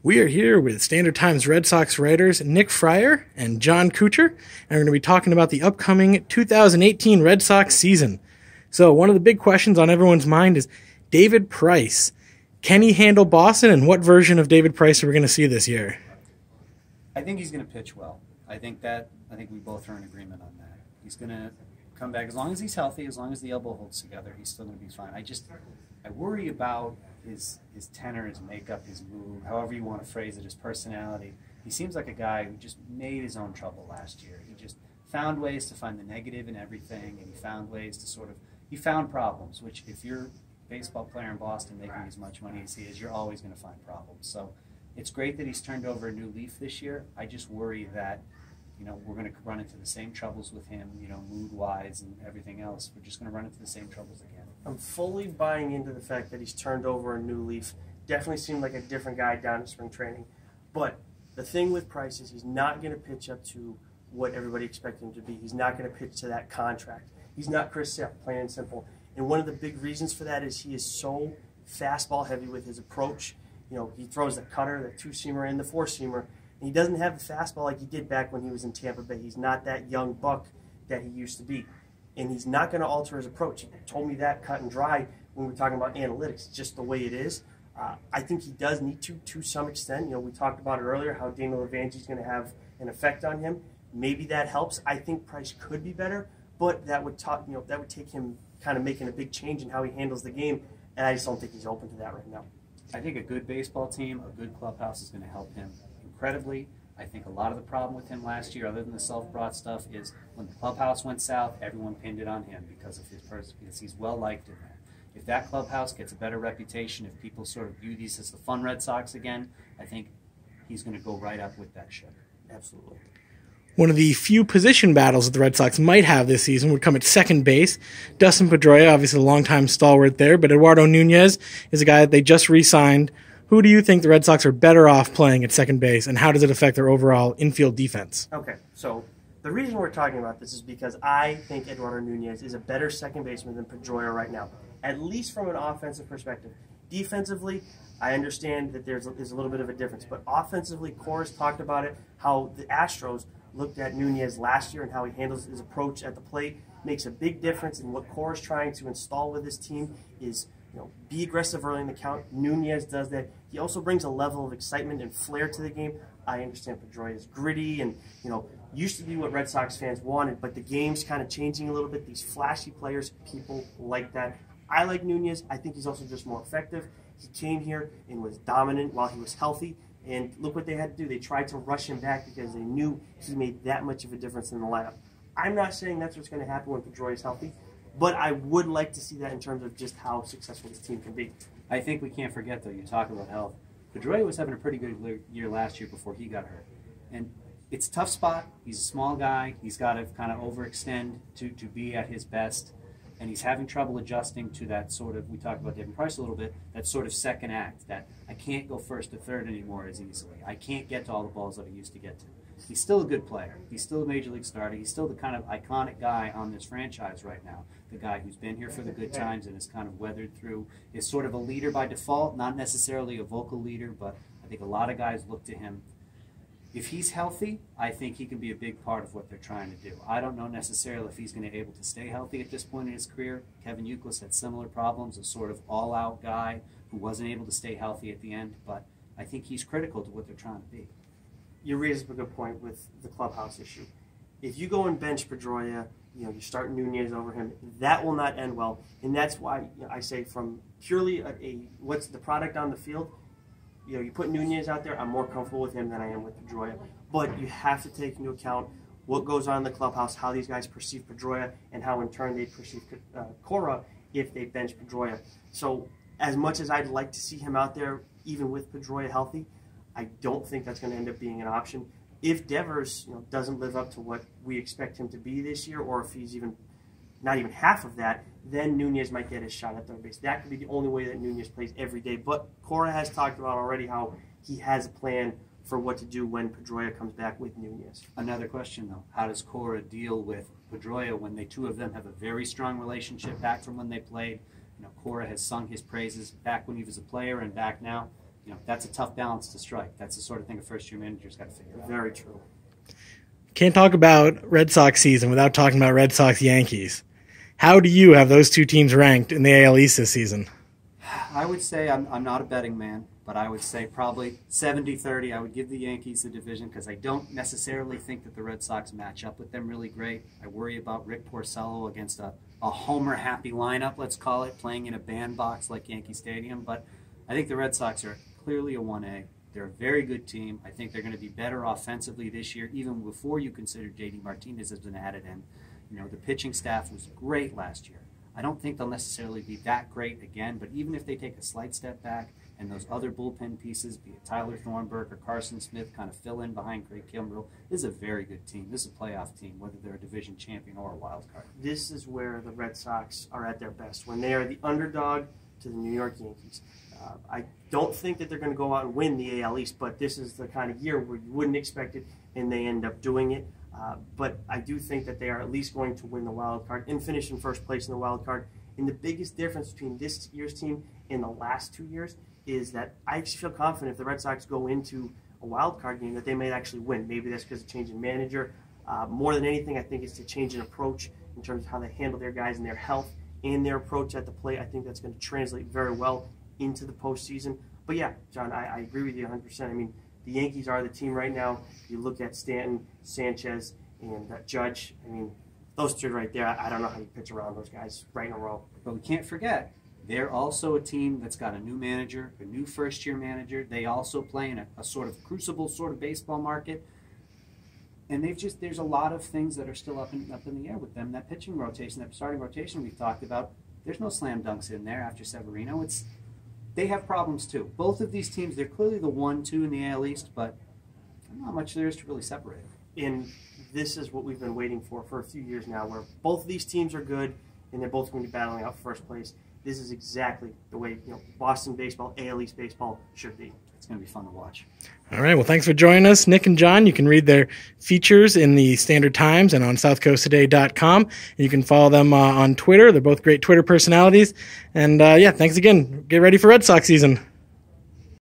We are here with Standard Times Red Sox writers Nick Friar and John Couture, and we're going to be talking about the upcoming 2018 Red Sox season. So one of the big questions on everyone's mind is David Price. Can he handle Boston, and what version of David Price are we going to see this year? I think he's going to pitch well. I think we both are in agreement on that. He's going to come back as long as he's healthy, as long as the elbow holds together. He's still going to be fine. I worry about his tenor, his makeup, his move, however you want to phrase it, his personality. He seems like a guy who just made his own trouble last year. He just found ways to find the negative in everything, and he found ways to he found problems, which if you're a baseball player in Boston making as much money as he is, you're always going to find problems. So it's great that he's turned over a new leaf this year. I just worry that, we're going to run into the same troubles with him, mood-wise and everything else. We're just going to run into the same troubles again. I'm fully buying into the fact that he's turned over a new leaf. Definitely seemed like a different guy down in spring training. But the thing with Price is he's not going to pitch up to what everybody expected him to be. He's not going to pitch to that contract. He's not Chris Sale, plain and simple. And one of the big reasons for that is he is so fastball heavy with his approach. He throws the cutter, the two-seamer, and the four-seamer. And he doesn't have the fastball like he did back when he was in Tampa Bay. He's not that young buck that he used to be. And he's not going to alter his approach. He told me that cut and dry when we were talking about analytics. It's just the way it is. I think he does need to some extent. We talked about it earlier, how Daniel Levangie is going to have an effect on him. Maybe that helps. I think Price could be better, but that would take him kind of making a big change in how he handles the game, and I just don't think he's open to that right now. I think a good baseball team, a good clubhouse is going to help him incredibly. I think a lot of the problem with him last year, other than the self-brought stuff, is when the clubhouse went south, everyone pinned it on him because of his person, because he's well-liked in there. If that clubhouse gets a better reputation, if people sort of view these as the fun Red Sox again, I think he's going to go right up with that ship. Absolutely. One of the few position battles that the Red Sox might have this season would come at second base. Dustin Pedroia, obviously a longtime stalwart there, but Eduardo Nunez is a guy that they just re-signed. Who do you think the Red Sox are better off playing at second base, and how does it affect their overall infield defense? Okay, so the reason we're talking about this is because I think Eduardo Nunez is a better second baseman than Pedroia right now, at least from an offensive perspective. Defensively, I understand that there's a little bit of a difference, but offensively, Cora's talked about it, how the Astros looked at Nunez last year and how he handles his approach at the plate makes a big difference, and what Cora's trying to install with his team is be aggressive early in the count. Nunez does that. He also brings a level of excitement and flair to the game. I understand Pedroia is gritty and, used to be what Red Sox fans wanted, but the game's kind of changing a little bit. These flashy players, people like that. I like Nunez. I think he's also just more effective. He came here and was dominant while he was healthy, and look what they had to do. They tried to rush him back because they knew he made that much of a difference in the lineup. I'm not saying that's what's going to happen when Pedroia is healthy, but I would like to see that in terms of just how successful this team can be. I think we can't forget, though, you talk about health. Pedroia was having a pretty good year last year before he got hurt. And it's a tough spot. He's a small guy. He's got to kind of overextend to be at his best. And he's having trouble adjusting to that sort of, we talked about David Price a little bit, that sort of second act, that I can't go first to third anymore as easily. I can't get to all the balls that I used to get to. He's still a good player. He's still a major league starter. He's still the kind of iconic guy on this franchise right now. The guy who's been here for the good times and has kind of weathered through, is sort of a leader by default, not necessarily a vocal leader, but I think a lot of guys look to him. If he's healthy, I think he can be a big part of what they're trying to do. I don't know necessarily if he's going to be able to stay healthy at this point in his career. Kevin Youkilis had similar problems, a sort of all-out guy who wasn't able to stay healthy at the end, but I think he's critical to what they're trying to be. You raise a good point with the clubhouse issue. If you go and bench Pedroia, you start Nunez over him, that will not end well. And that's why I say from purely what's the product on the field, you put Nunez out there, I'm more comfortable with him than I am with Pedroia. But you have to take into account what goes on in the clubhouse, how these guys perceive Pedroia, and how in turn they perceive Cora if they bench Pedroia. So as much as I'd like to see him out there, even with Pedroia healthy, I don't think that's going to end up being an option. If Devers doesn't live up to what we expect him to be this year, or if he's not even half of that, then Nunez might get his shot at third base. That could be the only way that Nunez plays every day. But Cora has talked about already how he has a plan for what to do when Pedroia comes back with Nunez. Another question, though. How does Cora deal with Pedroia when the two of them have a very strong relationship back from when they played? Cora has sung his praises back when he was a player and back now. that's a tough balance to strike. That's the sort of thing a first-year manager's got to figure out. Very true. Can't talk about Red Sox season without talking about Red Sox Yankees. How do you have those two teams ranked in the AL East this season? I would say I'm not a betting man, but I would say probably 70-30. I would give the Yankees the division because I don't necessarily think that the Red Sox match up with them really great. I worry about Rick Porcello against a homer-happy lineup, let's call it, playing in a bandbox like Yankee Stadium. But I think the Red Sox are clearly a 1A. They're a very good team. I think they're going to be better offensively this year, even before you consider J.D. Martinez has been added in. The pitching staff was great last year. I don't think they'll necessarily be that great again, but even if they take a slight step back and those other bullpen pieces, be it Tyler Thornburg or Carson Smith, kind of fill in behind Craig Kimbrell, this is a very good team. This is a playoff team, whether they're a division champion or a wild card. This is where the Red Sox are at their best, when they are the underdog to the New York Yankees. I don't think that they're going to go out and win the AL East, but this is the kind of year where you wouldn't expect it, and they end up doing it. But I do think that they are at least going to win the wild card and finish in first place in the wild card. And the biggest difference between this year's team and the last 2 years is that I actually feel confident if the Red Sox go into a wild card game that they may actually win. Maybe that's because of change in manager. More than anything, I think it's to change in approach in terms of how they handle their guys and their health and their approach at the plate. I think that's going to translate very well into the postseason. But yeah, John, I agree with you 100%. I mean, the Yankees are the team right now. You look at Stanton, Sanchez, and Judge. I mean, those two right there, I don't know how you pitch around those guys right in a row. But we can't forget, they're also a team that's got a new manager, a new first-year manager. They also play in a sort of crucible sort of baseball market. And there's a lot of things that are still up in the air with them. That pitching rotation, that starting rotation we've talked about, there's no slam dunks in there after Severino. They have problems too. Both of these teams, they're clearly the 1-2 in the AL East, but I don't know how much there is to really separate them. And this is what we've been waiting for a few years now, where both of these teams are good, and they're both going to be battling out first place. This is exactly the way Boston baseball, AL East baseball should be. It's going to be fun to watch. All right. Well, thanks for joining us, Nick and John. You can read their features in the Standard Times and on southcoasttoday.com. And you can follow them on Twitter. They're both great Twitter personalities. And, yeah, thanks again. Get ready for Red Sox season.